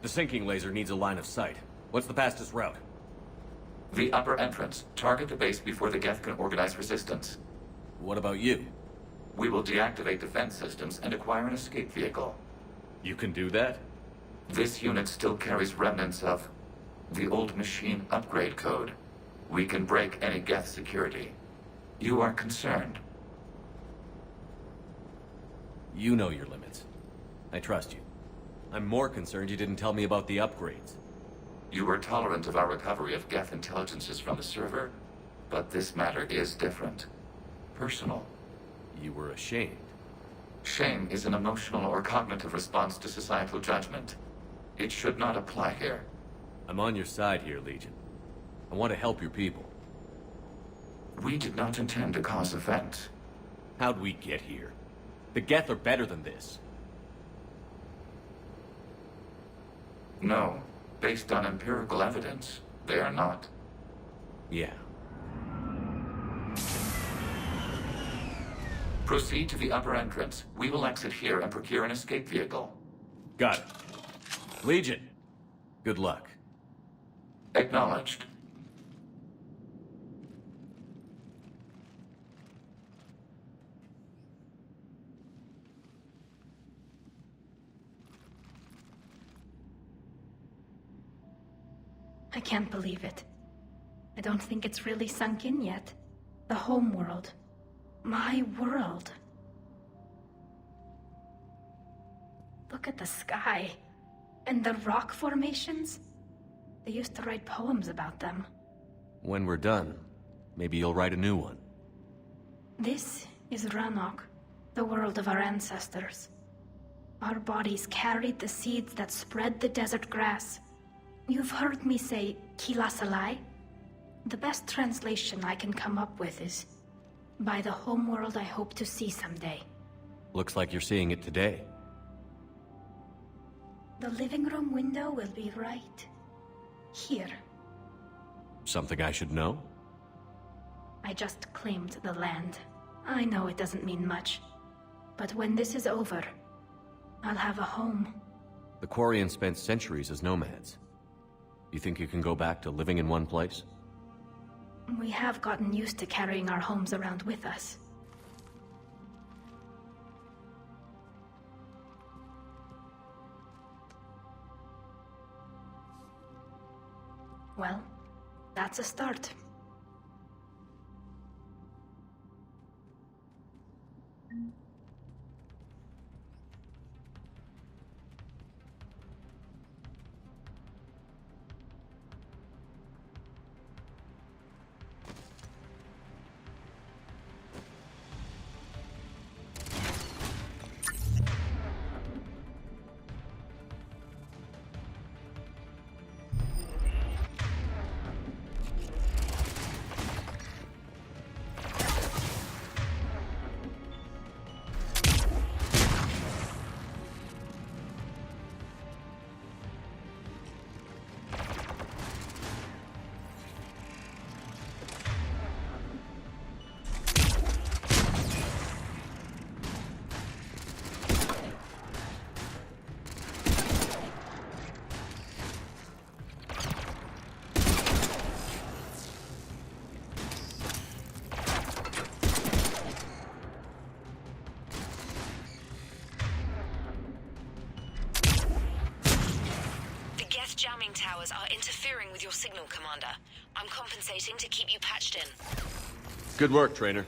The sinking laser needs a line of sight. What's the fastest route? The upper entrance. Target the base before the Geth can organize resistance. What about you? We will deactivate defense systems and acquire an escape vehicle. You can do that? This unit still carries remnants of the old machine upgrade code. We can break any Geth security. You are concerned. You know your limits. I trust you. I'm more concerned you didn't tell me about the upgrades. You were tolerant of our recovery of Geth intelligences from the server, but this matter is different. Personal. You were ashamed. Shame is an emotional or cognitive response to societal judgment. It should not apply here. I'm on your side here, Legion. I want to help your people. We did not intend to cause offense. How'd we get here? The Geth are better than this. No. Based on empirical evidence, they are not. Yeah. Proceed to the upper entrance. We will exit here and procure an escape vehicle. Got it. Legion, good luck. Acknowledged. I can't believe it. I don't think it's really sunk in yet. The home world. My world. Look at the sky. And the rock formations. They used to write poems about them. When we're done, maybe you'll write a new one. This is Rannoch, the world of our ancestors. Our bodies carried the seeds that spread the desert grass. You've heard me say, Kilasalai? The best translation I can come up with is, by the homeworld I hope to see someday. Looks like you're seeing it today. The living room window will be right here. Something I should know? I just claimed the land. I know it doesn't mean much. But when this is over, I'll have a home. The Quarians spent centuries as nomads. You think you can go back to living in one place? We have gotten used to carrying our homes around with us. Well, that's a start. Jamming towers are interfering with your signal, Commander. I'm compensating to keep you patched in. Good work, Trainer.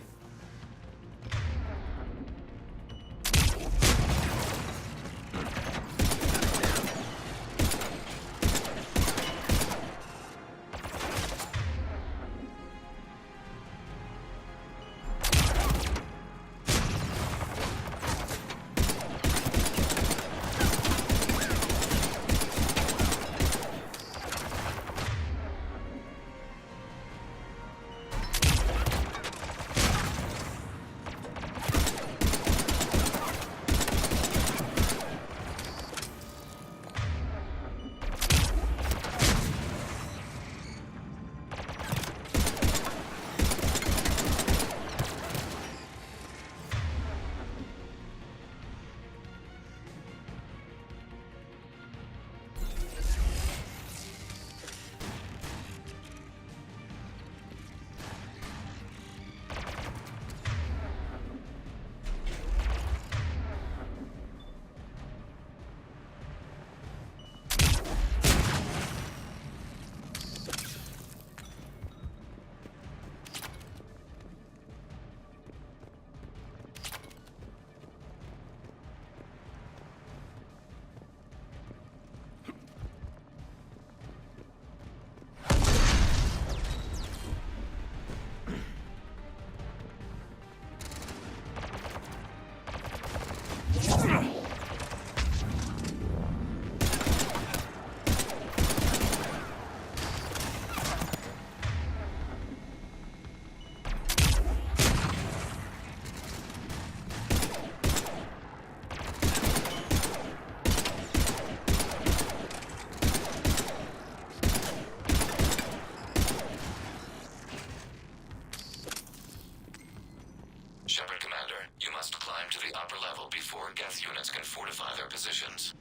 battle before Geth units can fortify their positions.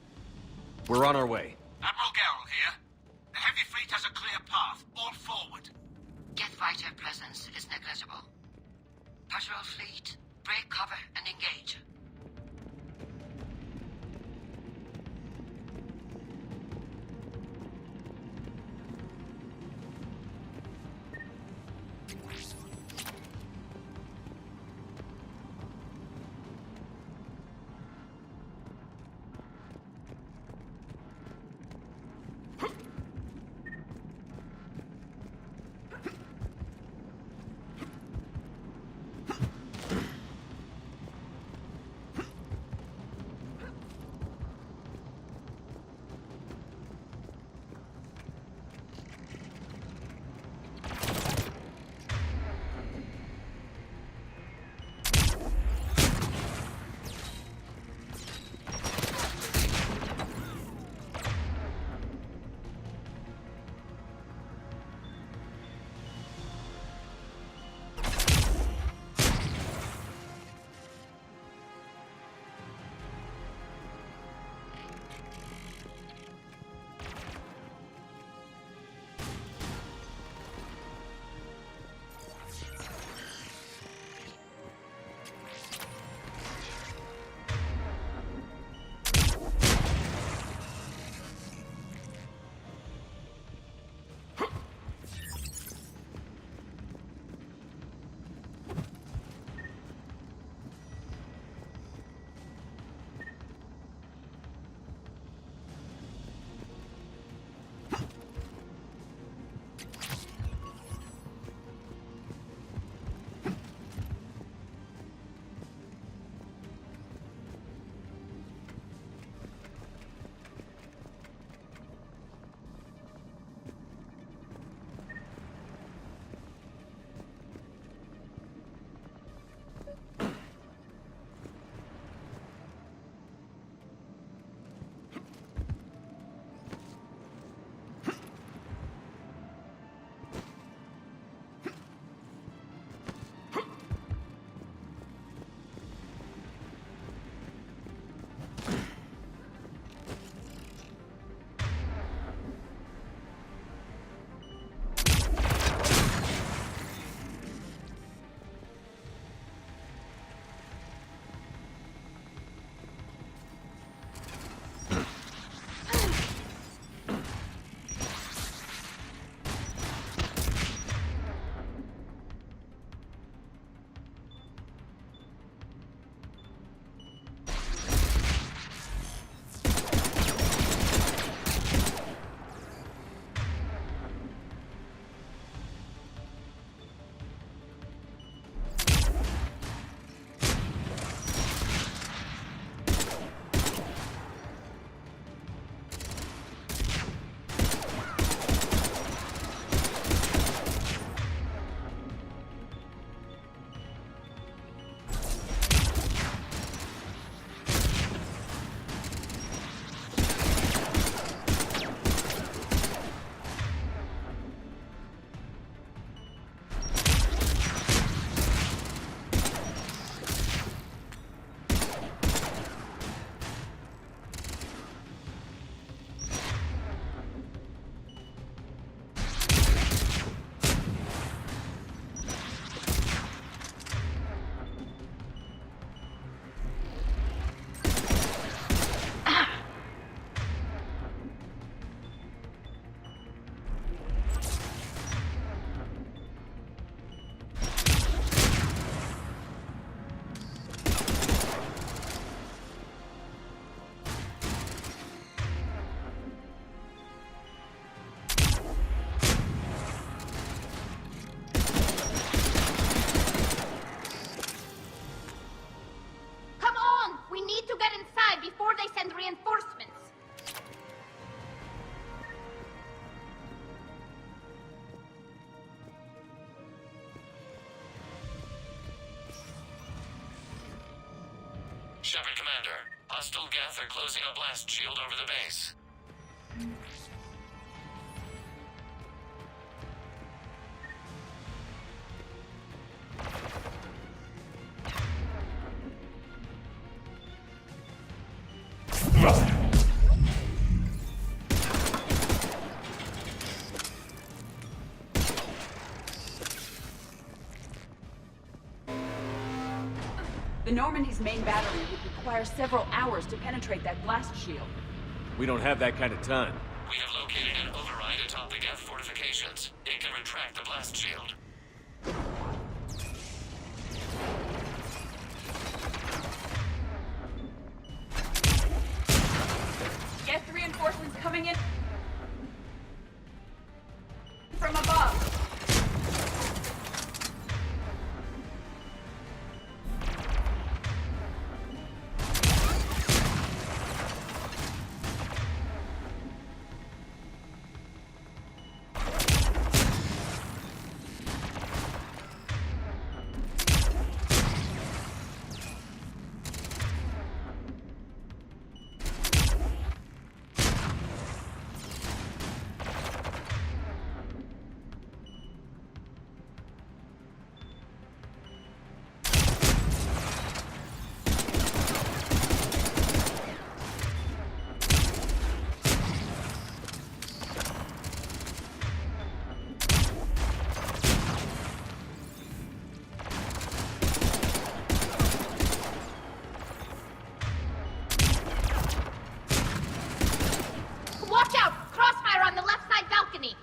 We're on our way. Admiral Geralt here. The heavy fleet has a clear path. All forward. Geth fighter presence is negligible. Patrol fleet, break cover and engage. Shepard Commander, hostile Geth are closing a blast shield over the base. The Normandy's main battery would require several hours to penetrate that blast shield. We don't have that kind of time. We have located an override atop the Geth fortifications. It can retract the blast shield. Geth reinforcements coming in from above. Watch out! Crossfire on the left side balcony!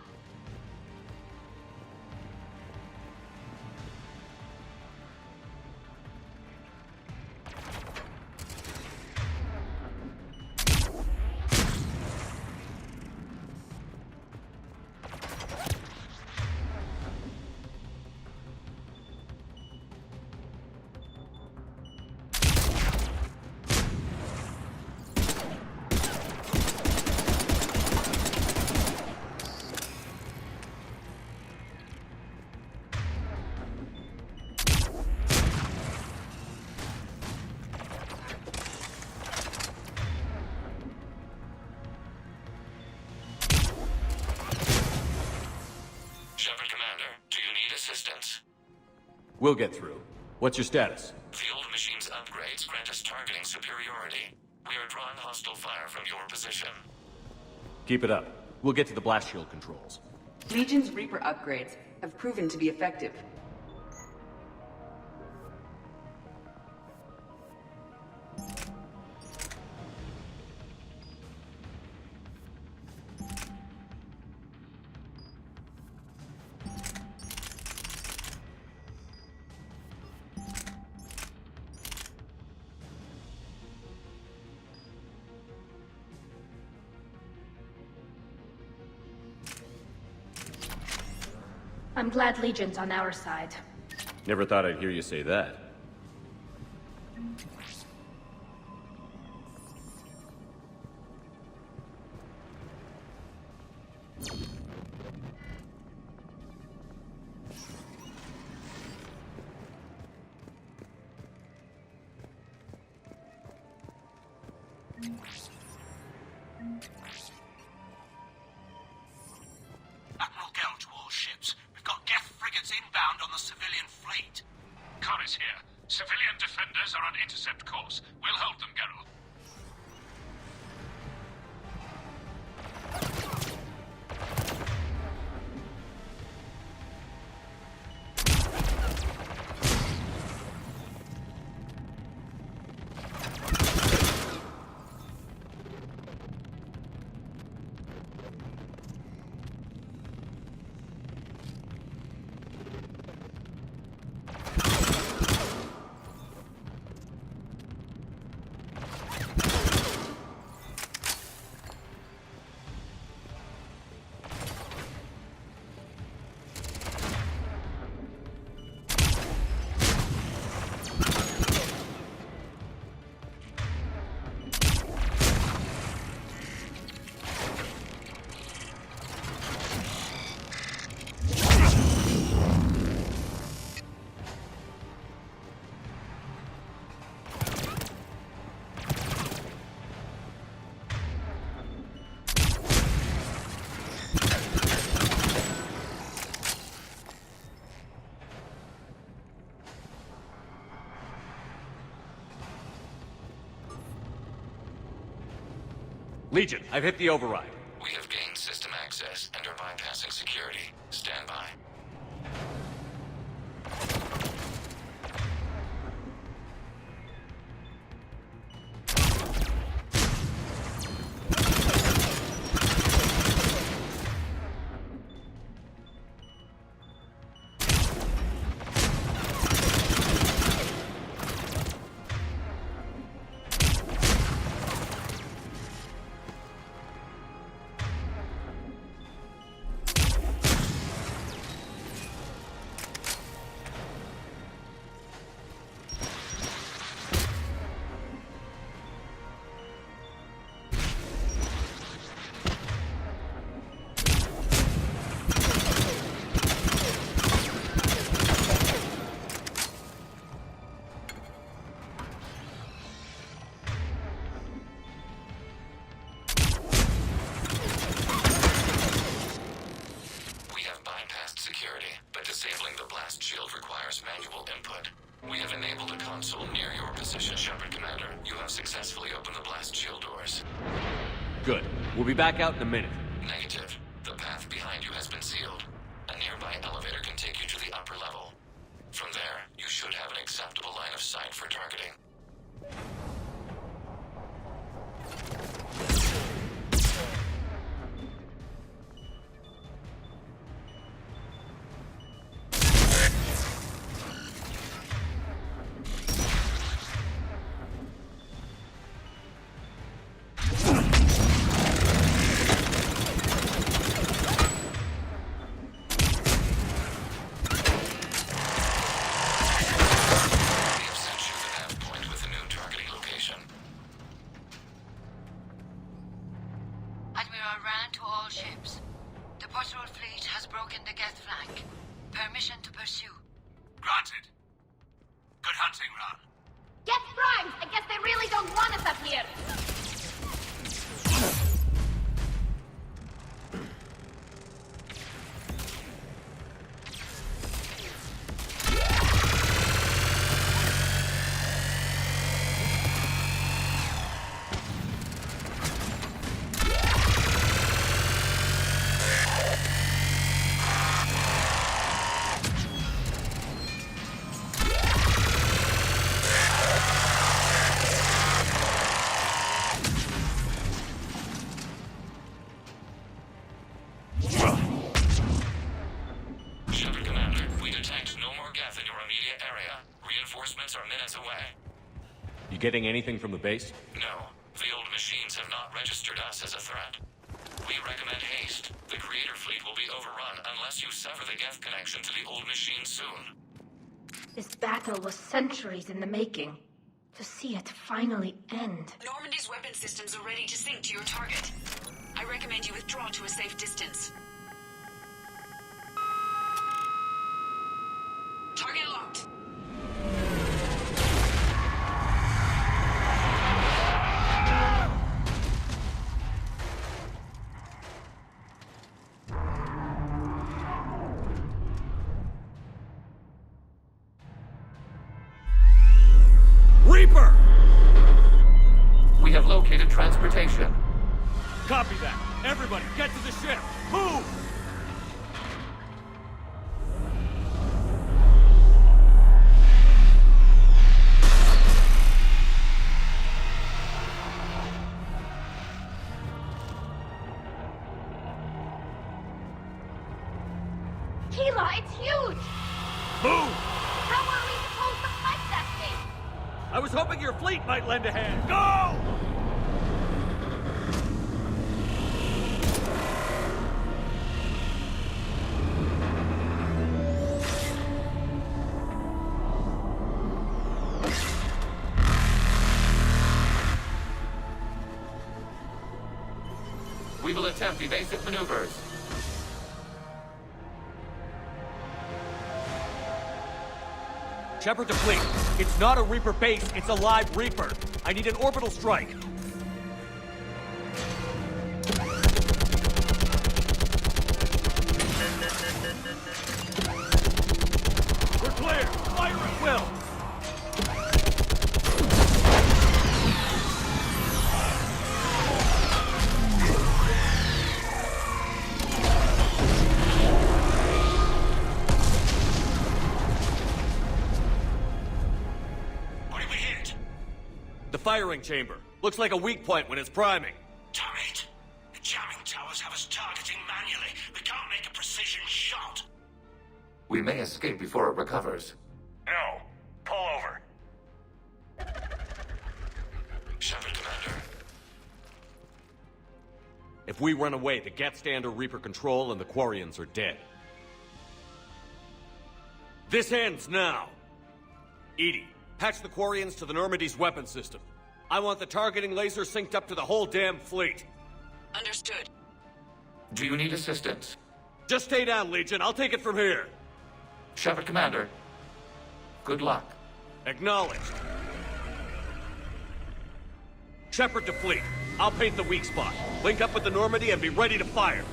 Shepard Commander, do you need assistance? We'll get through. What's your status? The old machine's upgrades grant us targeting superiority. We are drawing hostile fire from your position. Keep it up. We'll get to the blast shield controls. Legion's Reaper upgrades have proven to be effective. I'm glad Legion's on our side. Never thought I'd hear you say that. Admiral Gell to all ships. We've got Geth frigates inbound on the civilian fleet. Corris here. Civilian defenders are on intercept course. We'll hold them, Geralt. Legion, I've hit the override. We have gained system access and are bypassing security. Stand by. console near your position, Shepard Commander. You have successfully opened the blast shield doors. Good. We'll be back out in a minute. Negative. The path behind you has been sealed. A nearby elevator can take you to the upper level. From there, you should have an acceptable line of sight for targeting. Admiral Ran to all ships. The patrol fleet has broken the Geth flank. Permission to pursue. Granted. Good hunting, Ran. Get primed! I guess they really don't want us up here! Shepard Commander, we detect no more Geth in your immediate area. Reinforcements are minutes away. You getting anything from the base? No, the old machines have not registered us as a threat. We recommend haste. The Creator fleet will be overrun unless you sever the Geth connection to the old machine soon. This battle was centuries in the making. To see it finally end. Normandy's weapon systems are ready to sync to your target. I recommend you withdraw to a safe distance. Target locked. Reaper! We have located transportation. Copy that. Everybody, get to the ship. Move! Tila, it's huge! Move! How are we supposed to fight that thing? I was hoping your fleet might lend a hand. Go! We will attempt evasive maneuvers. Shepard to fleet. It's not a Reaper base, it's a live Reaper. I need an orbital strike. We're clear. Fire at will. What did we hit? The firing chamber. Looks like a weak point when it's priming. Damn it. The jamming towers have us targeting manually. We can't make a precision shot. We may escape before it recovers. No. Pull over. Shepard Commander. If we run away, the Geth stay under Reaper control and the Quarians are dead. This ends now. Edie, patch the Quarians to the Normandy's weapon system. I want the targeting laser synced up to the whole damn fleet. Understood. Do you need assistance? Just stay down, Legion. I'll take it from here. Shepard Commander. Good luck. Acknowledged. Shepard to fleet. I'll paint the weak spot. Link up with the Normandy and be ready to fire.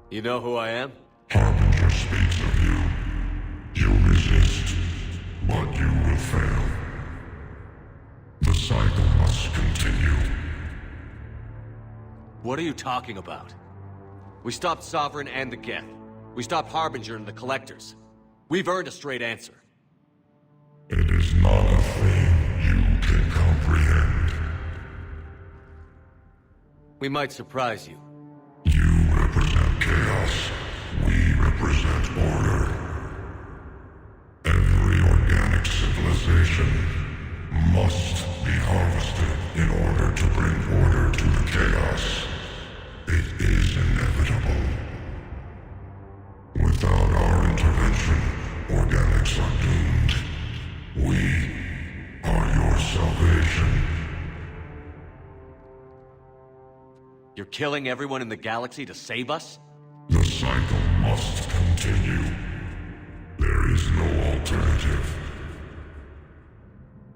You know who I am? Harbinger speaks of you. You resist, but you will fail. The cycle must continue. What are you talking about? We stopped Sovereign and the Geth. We stopped Harbinger and the Collectors. We've earned a straight answer. It is not a thing you can comprehend. We might surprise you. You represent chaos. We represent order. Every organic civilization must be harvested in order to bring order to the chaos. It is inevitable. Without our intervention, organics are doomed. We are your salvation. You're killing everyone in the galaxy to save us? The cycle must continue. There is no alternative.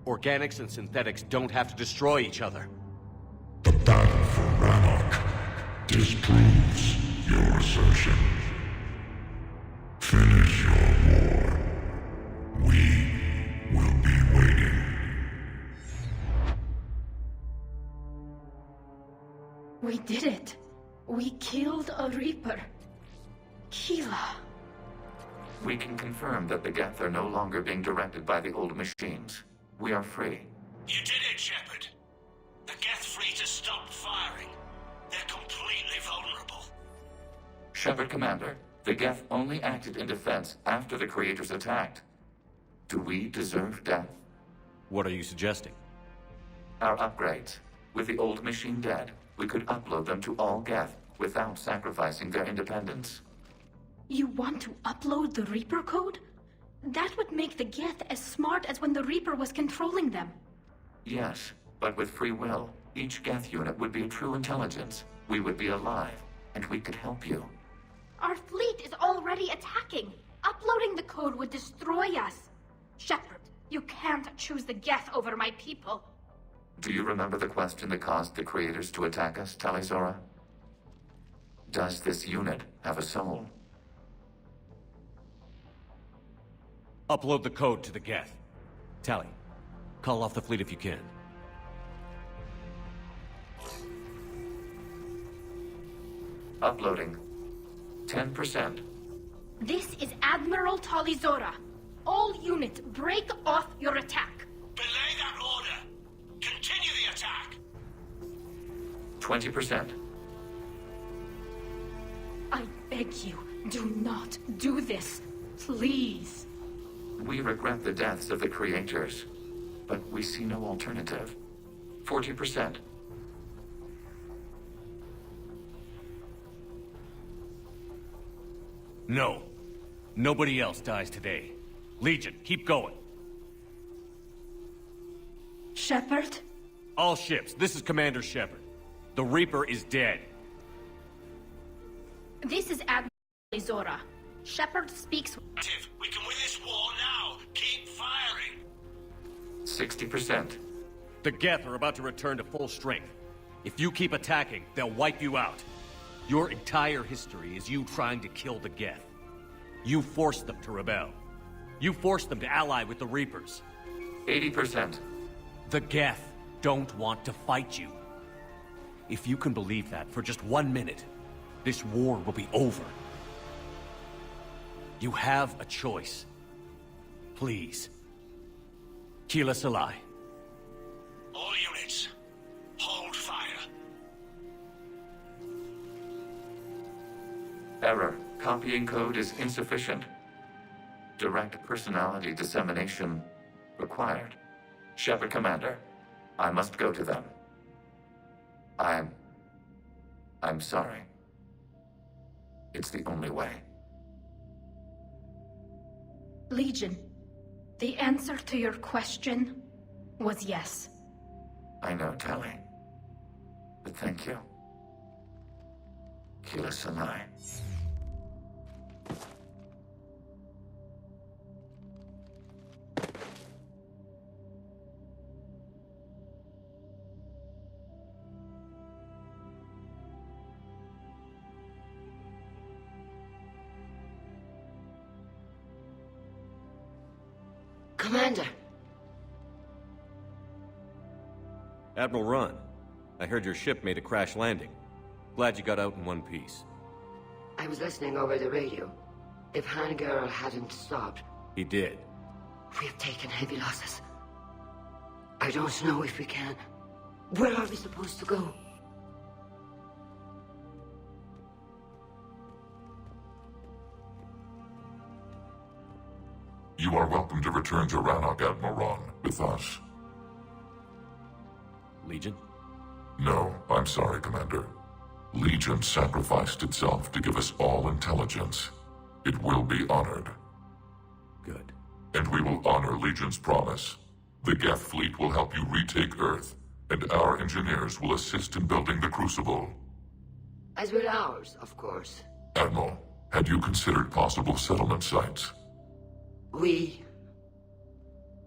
Organics and synthetics don't have to destroy each other. The battle for Rannoch disproves your assertion. Finish your war. We will be waiting. We did it. We killed a Reaper. Keela. We can confirm that the Geth are no longer being directed by the old machines. We are free. You did it, Shepard. The Geth fleet has stopped firing. They're completely vulnerable. Shepard Commander, the Geth only acted in defense after the Creators attacked. Do we deserve death? What are you suggesting? Our upgrades. With the old machine dead, we could upload them to all Geth without sacrificing their independence. You want to upload the Reaper code? That would make the Geth as smart as when the Reaper was controlling them. Yes, but with free will, each Geth unit would be a true intelligence. We would be alive, and we could help you. Our fleet is already attacking. Uploading the code would destroy us. Shepard, you can't choose the Geth over my people. Do you remember the question that caused the Creators to attack us, Tali'Zorha? Does this unit have a soul? Upload the code to the Geth. Tali, call off the fleet if you can. Uploading. 10%. This is Admiral Tali'Zorha. All units, break off your attack. Belay that order. Continue the attack. 20%. I beg you, do not do this. Please. We regret the deaths of the Creators, but we see no alternative. 40%. No. Nobody else dies today. Legion, keep going. Shepard? All ships, this is Commander Shepard. The Reaper is dead. This is Admiral Tali'Zorha. Shepard speaks. We can win this war now. Keep firing. 60%. The Geth are about to return to full strength. If you keep attacking, they'll wipe you out. Your entire history is you trying to kill the Geth. You forced them to rebel. You forced them to ally with the Reapers. 80%. The Geth don't want to fight you. If you can believe that for just 1 minute, this war will be over. You have a choice. Please. Keela Salai. All units, hold fire. Error. Copying code is insufficient. Direct personality dissemination required. Shepard Commander, I must go to them. I'm sorry. It's the only way. Legion, the answer to your question was yes. I know, Tali. But thank you. Keela Salai. Commander. Admiral Ron, I heard your ship made a crash landing. Glad you got out in one piece. I was listening over the radio. If Hangirl hadn't stopped... He did. We have taken heavy losses. I don't know if we can. Where are we supposed to go? You are welcome to return to Rannoch, Admiral Ron, with us. Legion? No, I'm sorry, Commander. Legion sacrificed itself to give us all intelligence. It will be honored. Good. And we will honor Legion's promise. The Geth fleet will help you retake Earth, and our engineers will assist in building the Crucible. As will ours, of course. Admiral, had you considered possible settlement sites?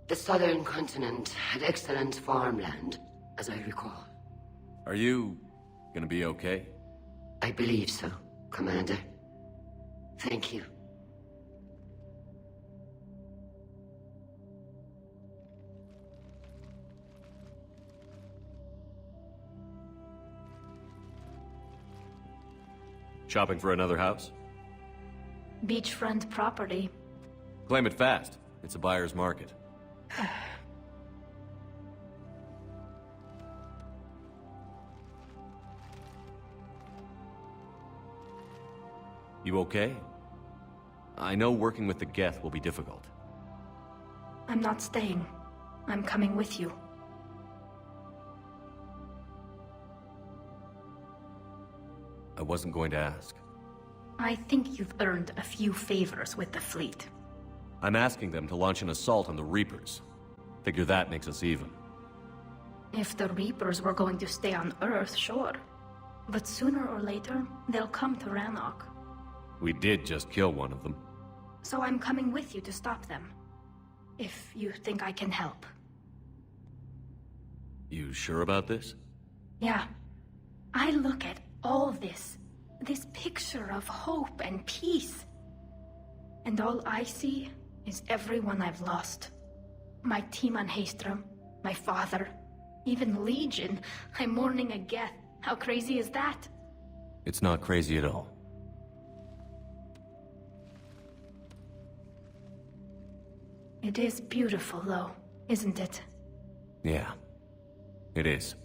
The southern continent had excellent farmland, as I recall. Are you gonna be okay? I believe so, Commander. Thank you. Shopping for another house? Beachfront property. Claim it fast. It's a buyer's market. You okay? I know working with the Geth will be difficult. I'm not staying. I'm coming with you. I wasn't going to ask. I think you've earned a few favors with the fleet. I'm asking them to launch an assault on the Reapers. Figure that makes us even. If the Reapers were going to stay on Earth, sure. But sooner or later, they'll come to Rannoch. We did just kill one of them. So I'm coming with you to stop them. If you think I can help. You sure about this? Yeah. I look at all this picture of hope and peace. And all I see is everyone I've lost. My team on Haestrom, my father, even Legion. I'm mourning a Geth. How crazy is that? It's not crazy at all. It is beautiful, though, isn't it? Yeah, it is.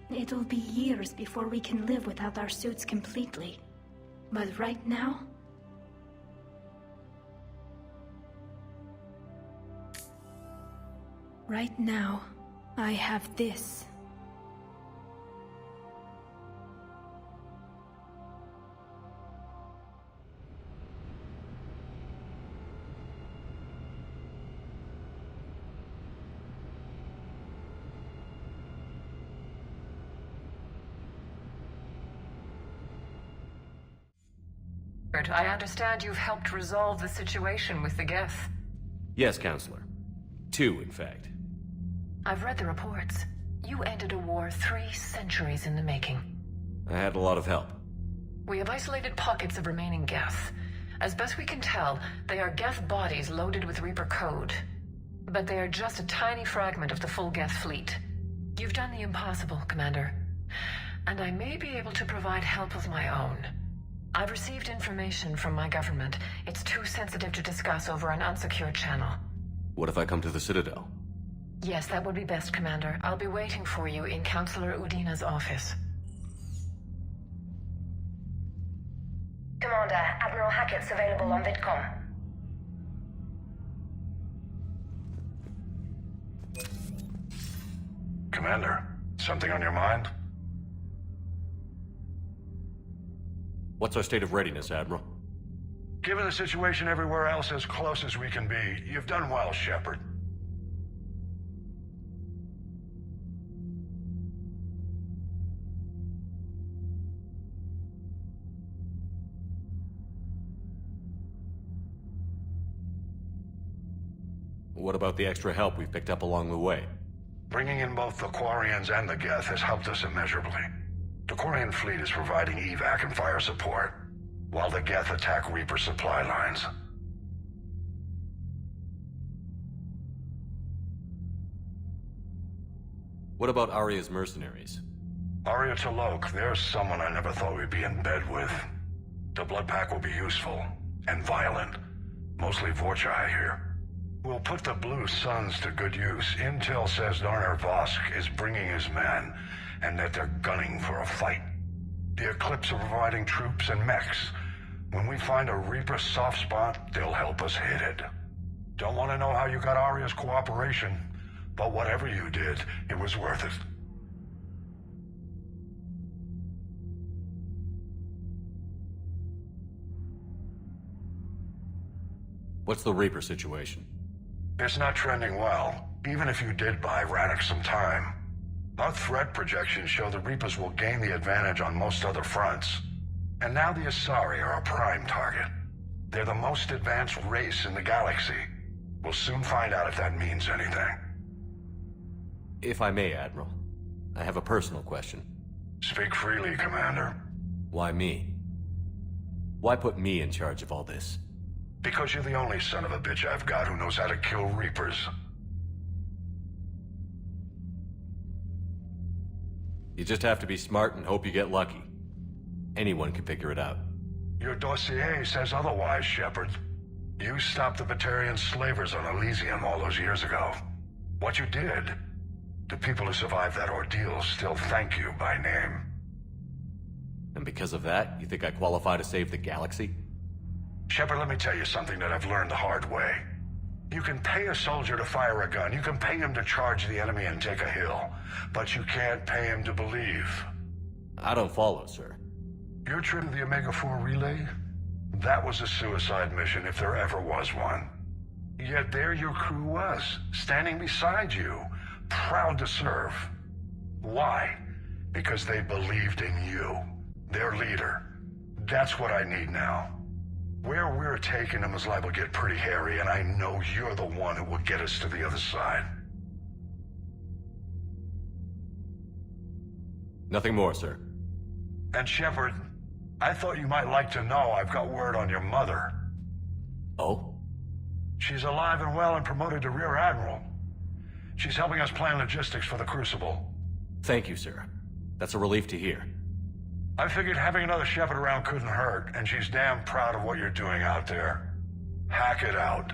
It'll be years before we can live without our suits completely. But right now... Right now, I have this. I understand you've helped resolve the situation with the Geth. Yes, Counselor. 2, in fact. I've read the reports. You ended a war 3 centuries in the making. I had a lot of help. We have isolated pockets of remaining Geth. As best we can tell, they are Geth bodies loaded with Reaper code. But they are just a tiny fragment of the full Geth fleet. You've done the impossible, Commander. And I may be able to provide help of my own. I've received information from my government. It's too sensitive to discuss over an unsecured channel. What if I come to the Citadel? Yes, that would be best, Commander. I'll be waiting for you in Counselor Udina's office. Commander, Admiral Hackett's available on VidCom. Commander, something on your mind? What's our state of readiness, Admiral? Given the situation everywhere else, as close as we can be, you've done well, Shepard. What about the extra help we've picked up along the way? Bringing in both the Quarians and the Geth has helped us immeasurably. The Quarian fleet is providing evac and fire support, while the Geth attack Reaper supply lines. What about Arya's mercenaries? Arya T'Loak, there's someone I never thought we'd be in bed with. The Blood Pack will be useful, and violent. Mostly Vorcha, I hear. We'll put the Blue Suns to good use. Intel says Darner Vosk is bringing his men, and that they're gunning for a fight. The Eclipse are providing troops and mechs. When we find a Reaper soft spot, they'll help us hit it. Don't want to know how you got Arya's cooperation, but whatever you did, it was worth it. What's the Reaper situation? It's not trending well, even if you did buy Rannoch some time. Our threat projections show the Reapers will gain the advantage on most other fronts. And now the Asari are a prime target. They're the most advanced race in the galaxy. We'll soon find out if that means anything. If I may, Admiral, I have a personal question. Speak freely, Commander. Why me? Why put me in charge of all this? Because you're the only son of a bitch I've got who knows how to kill Reapers. You just have to be smart and hope you get lucky. Anyone can figure it out. Your dossier says otherwise, Shepard. You stopped the Batarian slavers on Elysium all those years ago. What you did, the people who survived that ordeal still thank you by name. And because of that, you think I qualify to save the galaxy? Shepard, let me tell you something that I've learned the hard way. You can pay a soldier to fire a gun, you can pay him to charge the enemy and take a hill, but you can't pay him to believe. I don't follow, sir. Your trip to the Omega-4 relay? That was a suicide mission if there ever was one. Yet there your crew was, standing beside you, proud to serve. Why? Because they believed in you, their leader. That's what I need now. Where we're taking them is liable to get pretty hairy, and I know you're the one who will get us to the other side. Nothing more, sir. And Shepard, I thought you might like to know I've got word on your mother. Oh? She's alive and well and promoted to Rear Admiral. She's helping us plan logistics for the Crucible. Thank you, sir. That's a relief to hear. I figured having another Shepard around couldn't hurt, and she's damn proud of what you're doing out there. Hack it out.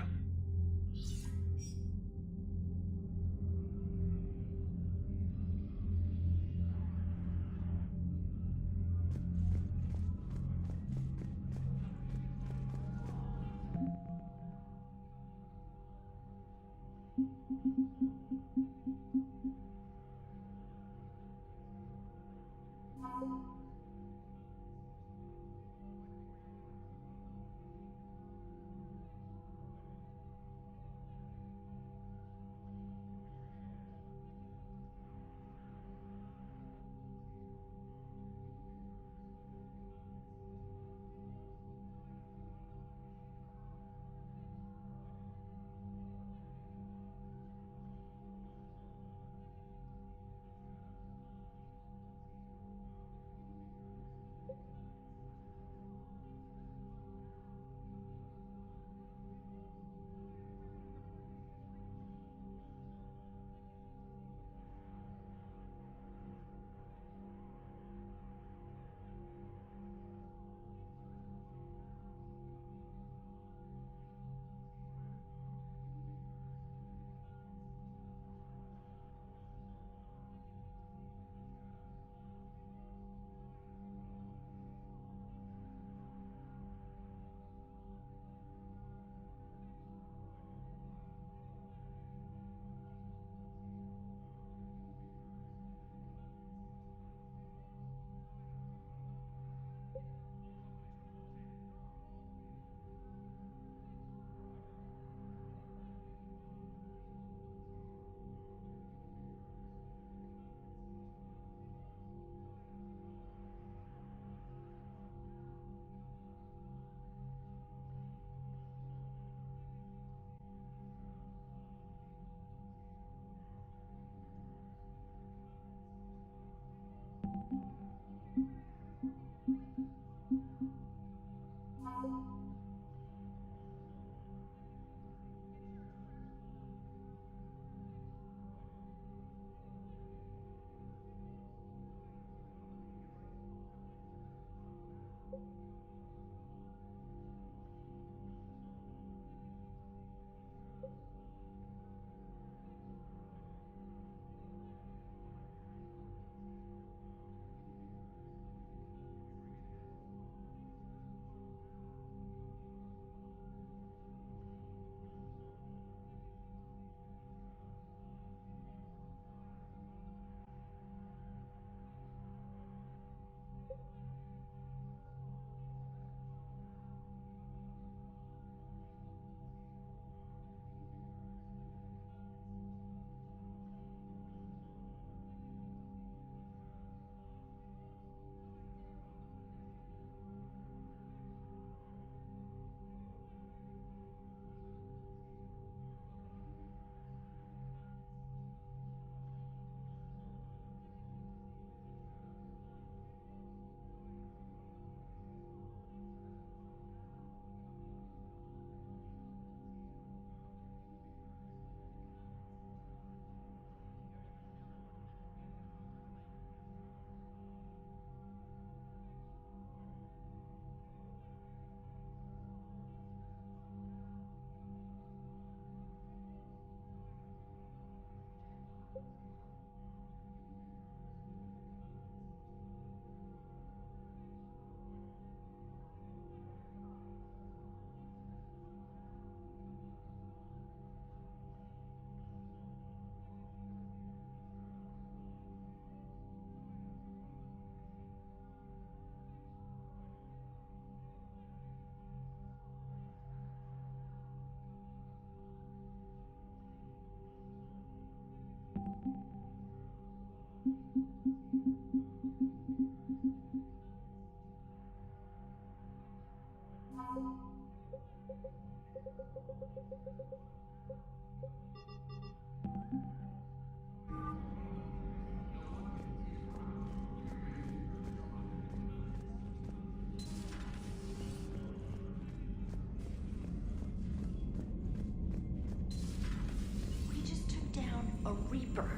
We just took down a Reaper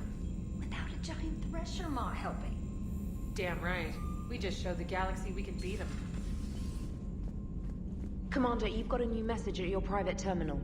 without a giant Thresher Maw helping. Damn right. We just showed the galaxy we could beat them. Commander, you've got a new message at your private terminal.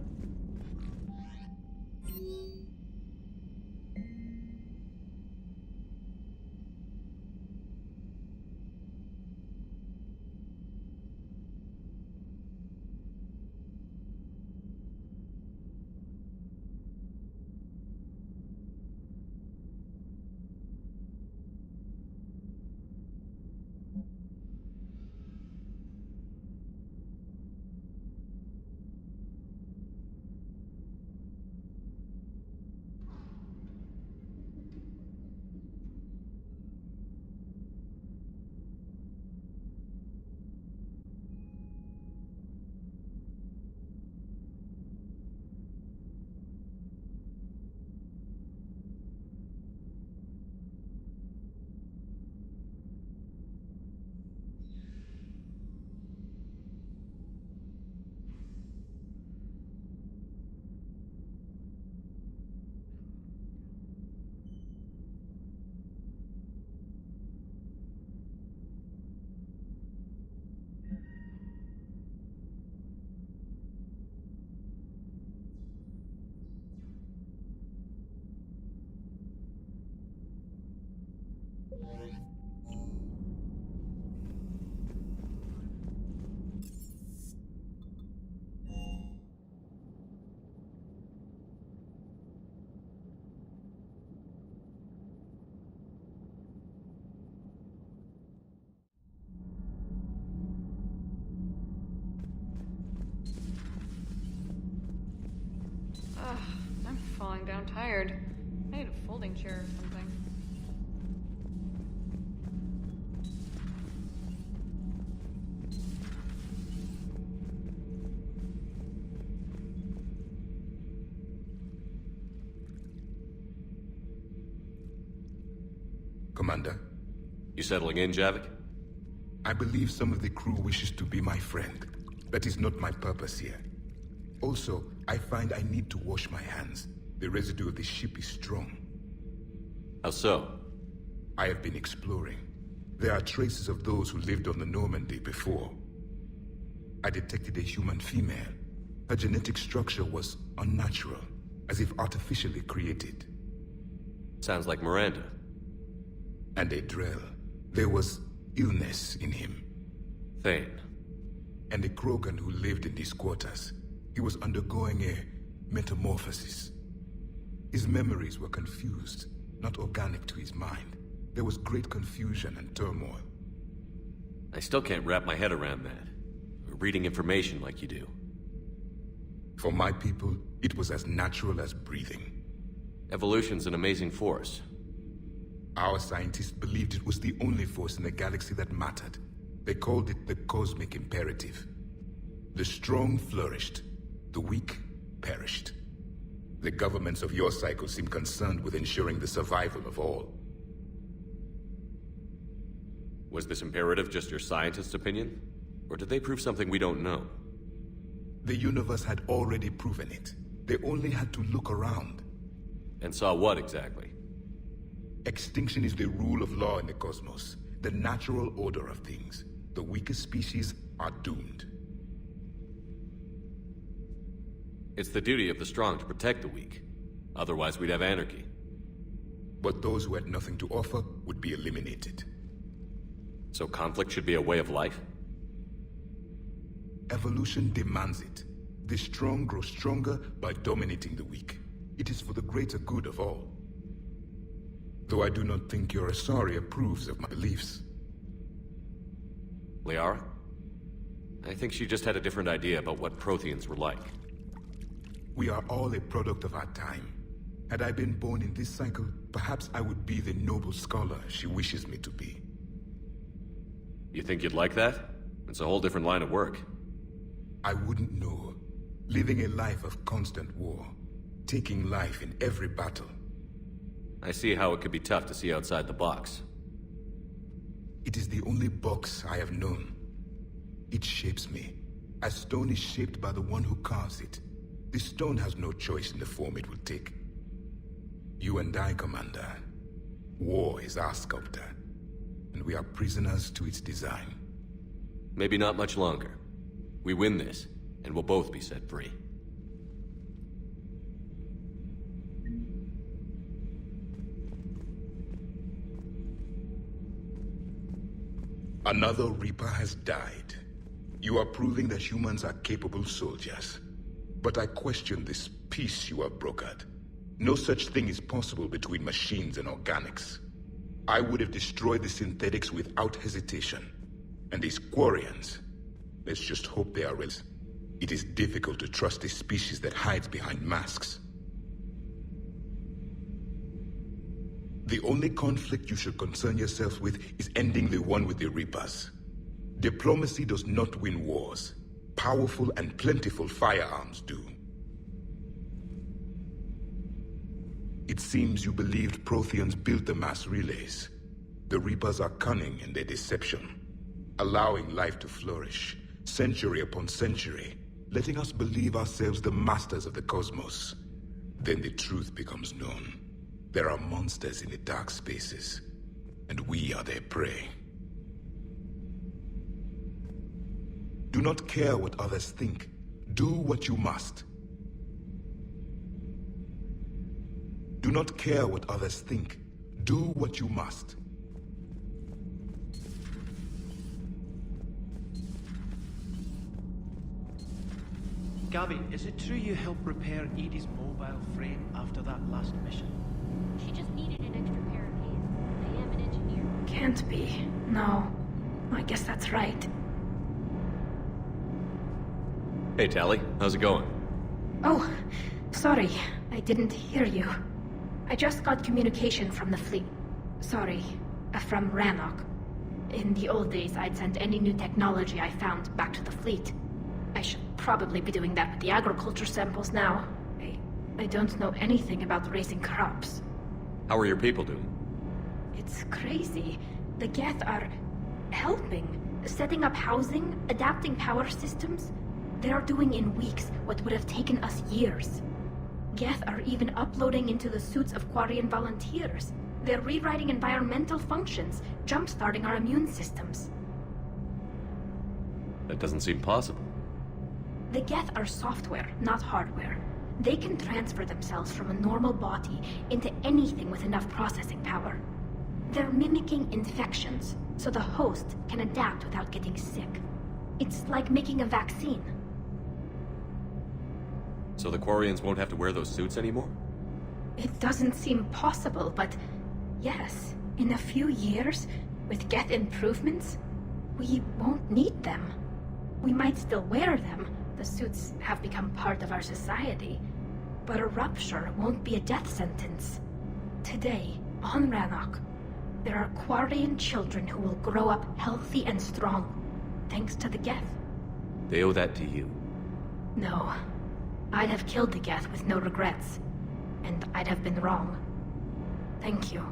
I'm falling down tired. I need a folding chair or something. Commander? You settling in, Javik? I believe some of the crew wishes to be my friend. That is not my purpose here. Also, I find I need to wash my hands. The residue of the ship is strong. How so? I have been exploring. There are traces of those who lived on the Normandy before. I detected a human female. Her genetic structure was unnatural, as if artificially created. Sounds like Miranda. And a Drell. There was illness in him. Thane. And a Krogan who lived in these quarters. He was undergoing a metamorphosis. His memories were confused, not organic to his mind. There was great confusion and turmoil. I still can't wrap my head around that. Reading information like you do. For my people, it was as natural as breathing. Evolution's an amazing force. Our scientists believed it was the only force in the galaxy that mattered. They called it the cosmic imperative. The strong flourished, the weak perished. The governments of your cycle seem concerned with ensuring the survival of all. Was this imperative just your scientist's opinion? Or did they prove something we don't know? The universe had already proven it. They only had to look around. And saw what exactly? Extinction is the rule of law in the cosmos, the natural order of things. The weakest species are doomed. It's the duty of the strong to protect the weak. Otherwise, we'd have anarchy. But those who had nothing to offer would be eliminated. So conflict should be a way of life? Evolution demands it. The strong grow stronger by dominating the weak. It is for the greater good of all. Though I do not think your Asari approves of my beliefs. Liara? I think she just had a different idea about what Protheans were like. We are all a product of our time. Had I been born in this cycle, perhaps I would be the noble scholar she wishes me to be. You think you'd like that? It's a whole different line of work. I wouldn't know. Living a life of constant war. Taking life in every battle. I see how it could be tough to see outside the box. It is the only box I have known. It shapes me, as stone is shaped by the one who carves it. The stone has no choice in the form it will take. You and I, Commander. War is our sculptor, and we are prisoners to its design. Maybe not much longer. We win this, and we'll both be set free. Another Reaper has died. You are proving that humans are capable soldiers. But I question this peace you have brokered. No such thing is possible between machines and organics. I would have destroyed the synthetics without hesitation. And these Quarians, let's just hope they are real. It is difficult to trust a species that hides behind masks. The only conflict you should concern yourself with is ending the one with the Reapers. Diplomacy does not win wars. Powerful and plentiful firearms do. It seems you believed Protheans built the mass relays. The Reapers are cunning in their deception, allowing life to flourish, century upon century, letting us believe ourselves the masters of the cosmos. Then the truth becomes known. There are monsters in the dark spaces, and we are their prey. Do not care what others think. Do what you must. Do not care what others think. Do what you must. Gabby, is it true you helped repair Edie's mobile frame after that last mission? She just needed an extra pair of hands. I am an engineer. Can't be. No. I guess that's right. Hey, Tali. How's it going? Oh, sorry. I didn't hear you. I just got communication from the fleet. Sorry. From Rannoch. In the old days, I'd send any new technology I found back to the fleet. I should probably be doing that with the agriculture samples now. I don't know anything about raising crops. How are your people doing? It's crazy. The Geth are helping. Setting up housing, adapting power systems. They are doing in weeks what would have taken us years. Geth are even uploading into the suits of Quarian volunteers. They're rewriting environmental functions, jump-starting our immune systems. That doesn't seem possible. The Geth are software, not hardware. They can transfer themselves from a normal body into anything with enough processing power. They're mimicking infections, so the host can adapt without getting sick. It's like making a vaccine. So the Quarians won't have to wear those suits anymore? It doesn't seem possible, but yes, in a few years, with Geth improvements, we won't need them. We might still wear them. The suits have become part of our society. But a rupture won't be a death sentence. Today, on Rannoch, there are Quarian children who will grow up healthy and strong, thanks to the Geth. They owe that to you. No. I'd have killed the Geth with no regrets. And I'd have been wrong. Thank you.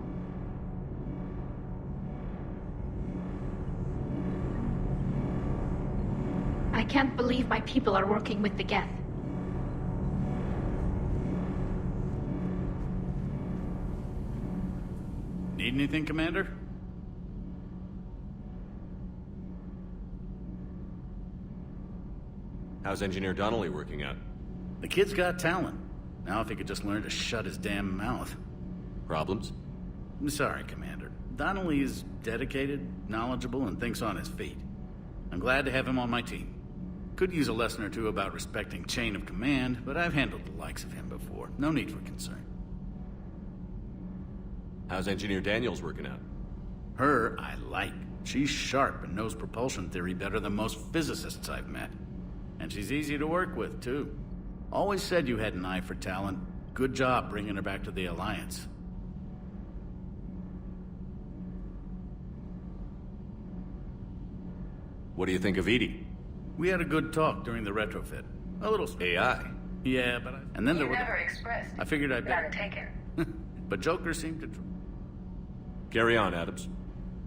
I can't believe my people are working with the Geth. Need anything, Commander? How's Engineer Donnelly working out? The kid's got talent. Now if he could just learn to shut his damn mouth. Problems? I'm sorry, Commander. Donnelly is dedicated, knowledgeable, and thinks on his feet. I'm glad to have him on my team. Could use a lesson or two about respecting chain of command, but I've handled the likes of him before. No need for concern. How's Engineer Daniels working out? Her, I like. She's sharp and knows propulsion theory better than most physicists I've met. And she's easy to work with, too. Always said you had an eye for talent. Good job bringing her back to the Alliance. What do you think of Edie? We had a good talk during the retrofit. A little AI? Yeah, but and then there were... never expressed. I figured I'd better... taken. But Joker seemed to... Carry on, Adams.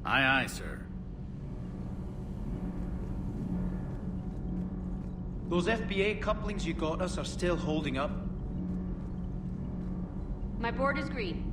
Aye, aye, sir. Those FBA couplings you got us are still holding up? My board is green.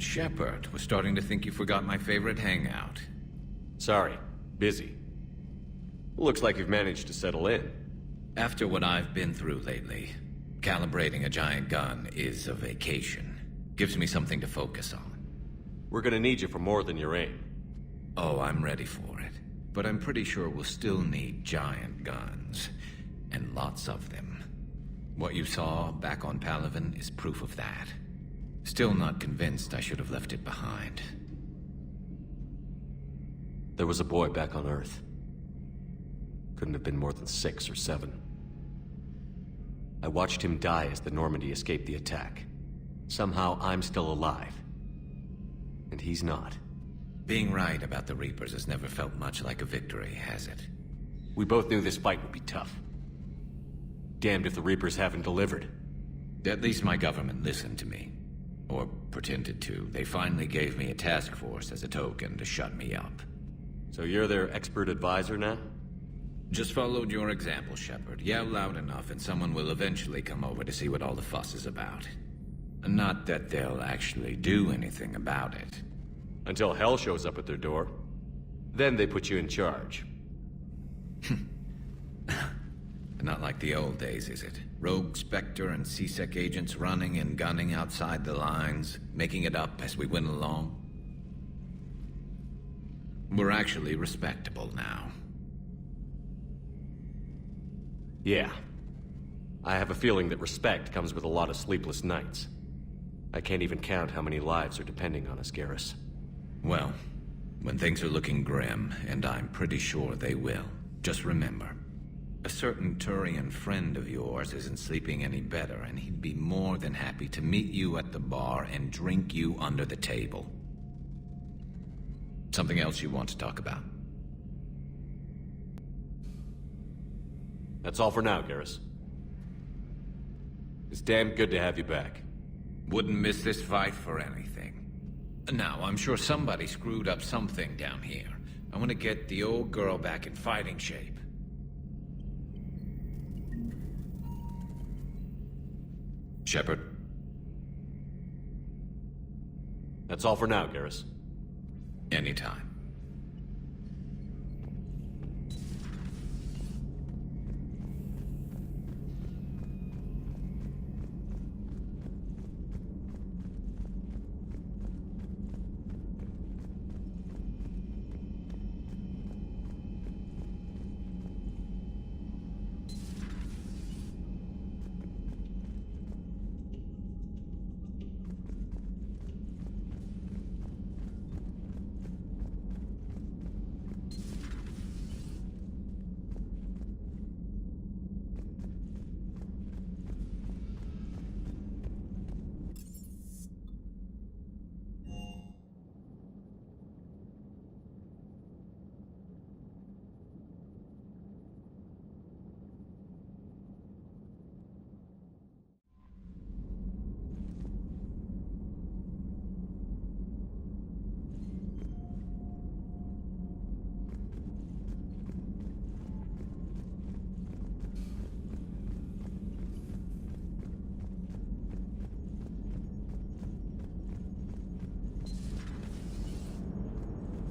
Shepard, was starting to think you forgot my favorite hangout. Sorry, busy. Looks like you've managed to settle in. After what I've been through lately, calibrating a giant gun is a vacation. Gives me something to focus on. We're gonna need you for more than your aim. Oh, I'm ready for it. But I'm pretty sure we'll still need giant guns. And lots of them. What you saw back on Palaven is proof of that. Still not convinced I should have left it behind. There was a boy back on Earth. Couldn't have been more than 6 or 7. I watched him die as the Normandy escaped the attack. Somehow I'm still alive. And he's not. Being right about the Reapers has never felt much like a victory, has it? We both knew this fight would be tough. Damned if the Reapers haven't delivered. At least my government listened to me. Or pretended to. They finally gave me a task force as a token to shut me up. So you're their expert advisor now? Just followed your example, Shepard. Yell loud enough and someone will eventually come over to see what all the fuss is about. Not that they'll actually do anything about it. Until hell shows up at their door. Then they put you in charge. Not like the old days, is it? Rogue Spectre and C-Sec agents running and gunning outside the lines, making it up as we went along. We're actually respectable now. Yeah. I have a feeling that respect comes with a lot of sleepless nights. I can't even count how many lives are depending on us, Garrus. Well, when things are looking grim, and I'm pretty sure they will, just remember, a certain Turian friend of yours isn't sleeping any better, and he'd be more than happy to meet you at the bar and drink you under the table. Something else you want to talk about? That's all for now, Garrus. It's damn good to have you back. Wouldn't miss this fight for anything. Now, I'm sure somebody screwed up something down here. I want to get the old girl back in fighting shape. Shepard? That's all for now, Garrus. Anytime.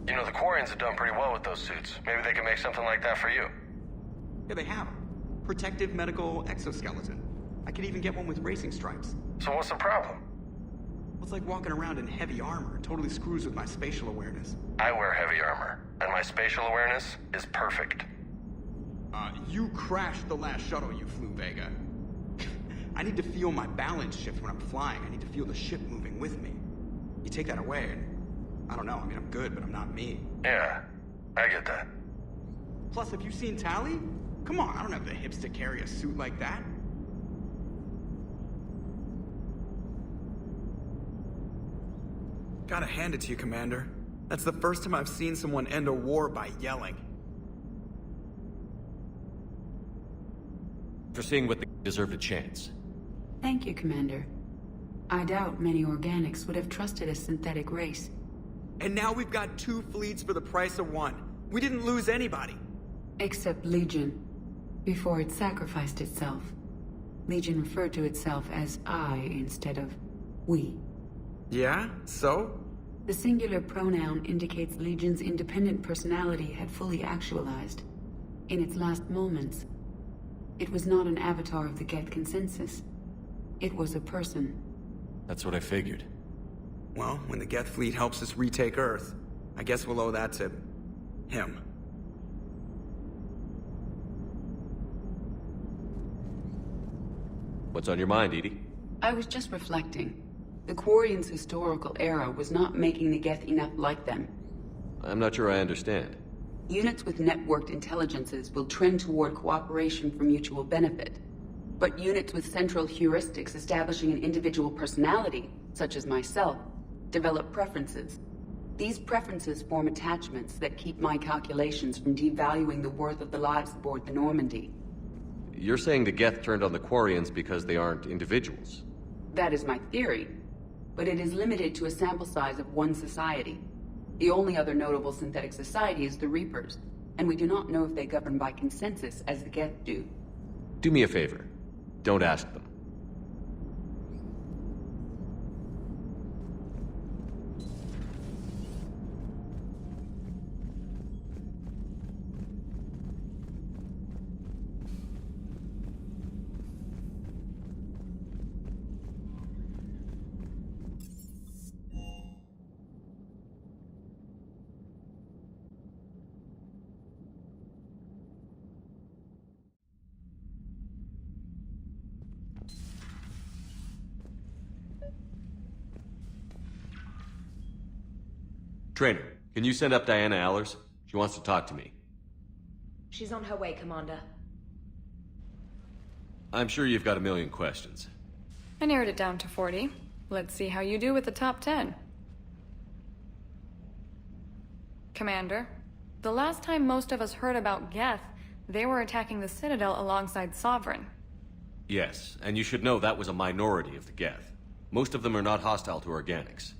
You know, the Quarians have done pretty well with those suits. Maybe they can make something like that for you. Yeah, they have. Protective medical exoskeleton. I could even get one with racing stripes. So what's the problem? Well, it's like walking around in heavy armor. It totally screws with my spatial awareness. I wear heavy armor, and my spatial awareness is perfect. You crashed the last shuttle you flew, Vega. I need to feel my balance shift when I'm flying. I need to feel the ship moving with me. You take that away, and I don't know. I mean, I'm good, but I'm not me. Yeah, I get that. Plus, have you seen Tali? Come on, I don't have the hips to carry a suit like that. Gotta hand it to you, Commander. That's the first time I've seen someone end a war by yelling. For seeing what they deserved a chance. Thank you, Commander. I doubt many organics would have trusted a synthetic race. And now we've got 2 fleets for the price of 1. We didn't lose anybody. Except Legion. Before it sacrificed itself. Legion referred to itself as I instead of we. Yeah? So? The singular pronoun indicates Legion's independent personality had fully actualized. In its last moments, it was not an avatar of the Geth consensus. It was a person. That's what I figured. Well, when the Geth fleet helps us retake Earth, I guess we'll owe that to him. What's on your mind, Edie? I was just reflecting. The Quarians' historical era was not making the Geth enough like them. I'm not sure I understand. Units with networked intelligences will trend toward cooperation for mutual benefit. But units with central heuristics establishing an individual personality, such as myself, develop preferences. These preferences form attachments that keep my calculations from devaluing the worth of the lives aboard the Normandy. You're saying the Geth turned on the Quarians because they aren't individuals? That is my theory, but it is limited to a sample size of one society. The only other notable synthetic society is the Reapers, and we do not know if they govern by consensus as the Geth do. Do me a favor. Don't ask them. Trainer, can you send up Diana Allers? She wants to talk to me. She's on her way, Commander. I'm sure you've got a million questions. I narrowed it down to 40. Let's see how you do with the top 10. Commander, the last time most of us heard about Geth, they were attacking the Citadel alongside Sovereign. Yes, and you should know that was a minority of the Geth. Most of them are not hostile to organics.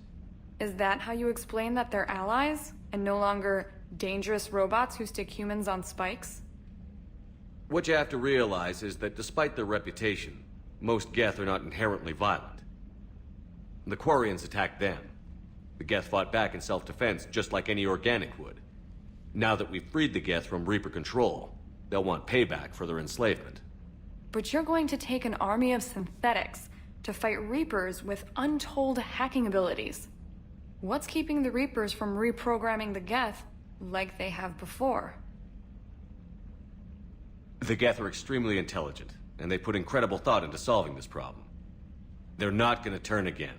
Is that how you explain that they're allies, and no longer dangerous robots who stick humans on spikes? What you have to realize is that despite their reputation, most Geth are not inherently violent. The Quarians attacked them. The Geth fought back in self-defense just like any organic would. Now that we've freed the Geth from Reaper control, they'll want payback for their enslavement. But you're going to take an army of synthetics to fight Reapers with untold hacking abilities. What's keeping the Reapers from reprogramming the Geth like they have before? The Geth are extremely intelligent, and they put incredible thought into solving this problem. They're not gonna turn again.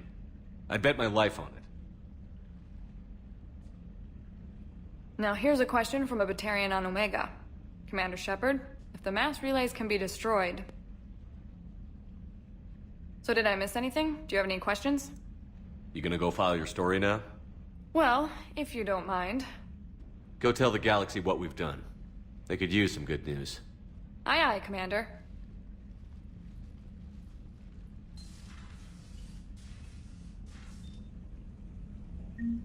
I bet my life on it. Now here's a question from a Batarian on Omega. Commander Shepard, if the mass relays can be destroyed... So did I miss anything? Do you have any questions? You gonna go file your story now? Well, if you don't mind. Go tell the galaxy what we've done. They could use some good news. Aye aye, Commander. Mm.